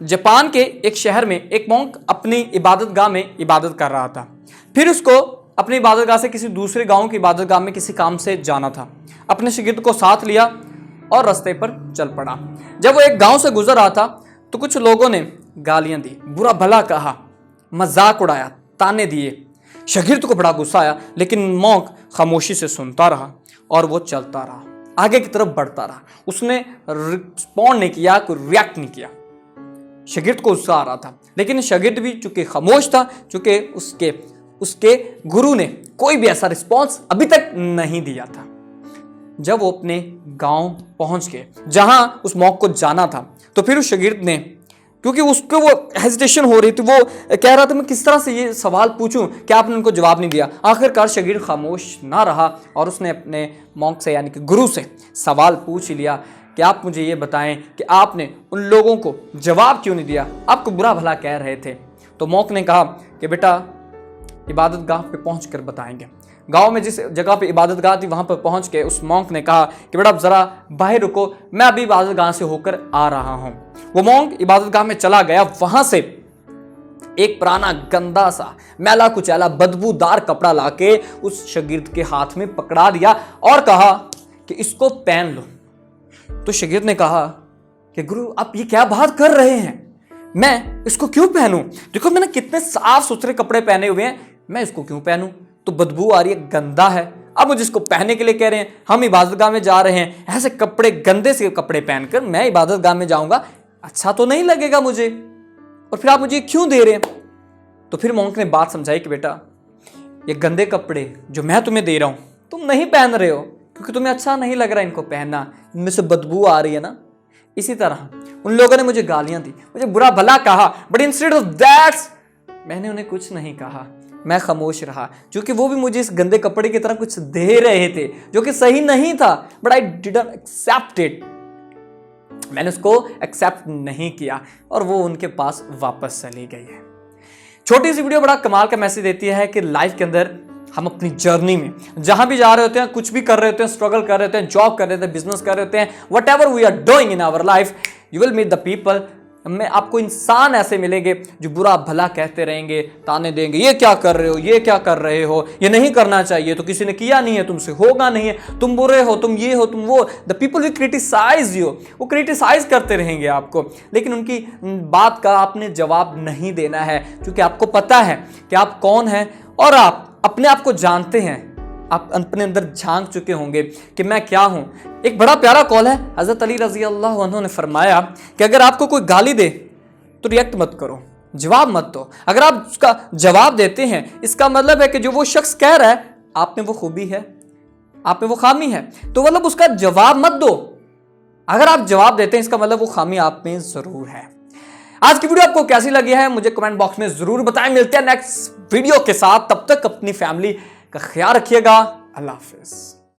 Japan के एक शहर में एक मॉन्क अपनी इबादतगाह में इबादत कर रहा था। फिर उसको अपनी इबादतगाह से किसी दूसरे गांव की इबादतगाह में किसी काम से जाना था। अपने शागिर्द को साथ लिया और रास्ते पर चल पड़ा। जब वो एक गांव से गुजर रहा था तो कुछ लोगों ने गालियां दी, बुरा भला कहा, मजाक उड़ाया, ताने दिए। शागिर्द को बड़ा गुस्सा आया, लेकिन मॉन्क खामोशी से सुनता रहा और वो चलता रहा, आगे की तरफ बढ़ता रहा। उसने रिस्पॉन्ड नहीं किया, कोई रिएक्ट नहीं किया। शागिर्द को गुस्सा आ रहा था, लेकिन शागिर्द भी चूंकि खामोश था, चूंकि उसके गुरु ने कोई भी ऐसा रिस्पॉन्स अभी तक नहीं दिया था। जब वो अपने गांव पहुंच गए जहां उस मॉन्क को जाना था, तो फिर उस शागिर्द ने, क्योंकि उसको वो हेजिटेशन हो रही थी, वो कह रहा था मैं किस तरह से ये सवाल पूछूं, क्या आपने उनको जवाब नहीं दिया। आखिरकार शागिर्द खामोश ना रहा और उसने अपने मॉन्क से यानी कि गुरु से सवाल पूछ लिया कि आप मुझे ये बताएं कि आपने उन लोगों को जवाब क्यों नहीं दिया, आपको बुरा भला कह रहे थे। तो मॉन्क ने कहा कि बेटा इबादतगाह पे पहुंच कर बताएंगे। गांव में जिस जगह पे इबादतगाह थी वहां पर पहुंच के उस मॉन्क ने कहा कि बेटा जरा बाहर रुको, मैं अभी इबादतगाह से होकर आ रहा हूं। वो मॉन्क इबादतगाह में चला गया। वहां से एक पुराना गंदा सा मैला कुचैला बदबूदार कपड़ा लाके उस शागिर्द के हाथ में पकड़ा दिया और कहा कि इसको पहन लो। तो शागिर्द ने कहा कि गुरु आप ये क्या बात कर रहे हैं, मैं इसको क्यों पहनूं? देखो मैंने कितने साफ सुथरे कपड़े पहने हुए हैं, मैं इसको क्यों पहनूं? तो बदबू आ रही है, गंदा है, अब मुझे इसको पहनने के लिए कह रहे हैं। हम इबादतगाह में जा रहे हैं, ऐसे कपड़े गंदे से कपड़े पहनकर मैं इबादतगाह में जाऊंगा, अच्छा तो नहीं लगेगा मुझे, और फिर आप मुझे क्यों दे रहे हैं? तो फिर मॉन्क ने बात समझाई कि बेटा ये गंदे कपड़े जो मैं तुम्हें दे रहा हूं तुम नहीं पहन रहे हो क्योंकि तुम्हें अच्छा नहीं लग रहा इनको पहनना, इनमें से बदबू आ रही है ना। इसी तरह उन लोगों ने मुझे गालियां दी, मुझे बुरा भला कहा, बट इंस्टेड ऑफ दैट मैंने उन्हें कुछ नहीं कहा, मैं खामोश रहा, क्योंकि वो भी मुझे इस गंदे कपड़े की तरह कुछ दे रहे थे जो कि सही नहीं था, but I didn't accept it. मैंने उसको एक्सेप्ट नहीं किया और वो उनके पास वापस चली गई है। छोटी सी वीडियो बड़ा कमाल का मैसेज देती है कि लाइफ के अंदर हम अपनी जर्नी में जहां भी जा रहे होते हैं, कुछ भी कर रहे होते हैं, स्ट्रगल कर रहे होते हैं, जॉब कर रहे होते हैं, बिजनेस कर रहे होते हैं, whatever we are doing in our life, you will meet the people. में आपको इंसान ऐसे मिलेंगे जो बुरा भला कहते रहेंगे, ताने देंगे, ये क्या कर रहे हो, ये क्या कर रहे हो, ये नहीं करना चाहिए, तो किसी ने किया नहीं है, तुमसे होगा नहीं है, तुम बुरे हो, तुम ये हो, तुम वो। The people will criticise you, वो क्रिटिसाइज करते रहेंगे आपको, लेकिन उनकी बात का आपने जवाब नहीं देना है, क्योंकि आपको पता है कि आप कौन हैं और आप अपने आप को जानते हैं। आप अपने अंदर झांक चुके होंगे कि मैं क्या हूं। एक बड़ा प्यारा कॉल है, हजरत अली रजी अल्लाह अन्हु ने फरमाया कि अगर आपको कोई गाली दे तो रिएक्ट मत करो, जवाब मत दो। अगर आप उसका जवाब देते हैं इसका मतलब है कि जो वो शख्स कह रहा है आप में वो खूबी है, आप में वो खामी है, तो मतलब उसका जवाब मत दो। अगर आप जवाब देते हैं इसका मतलब वो खामी आप में जरूर है। आज की वीडियो आपको कैसी लगी है मुझे कमेंट बॉक्स में जरूर बताएं। मिलते हैं नेक्स्ट वीडियो के साथ, तब तक अपनी फैमिली का ख्याल रखिएगा। अल्लाह हाफिज।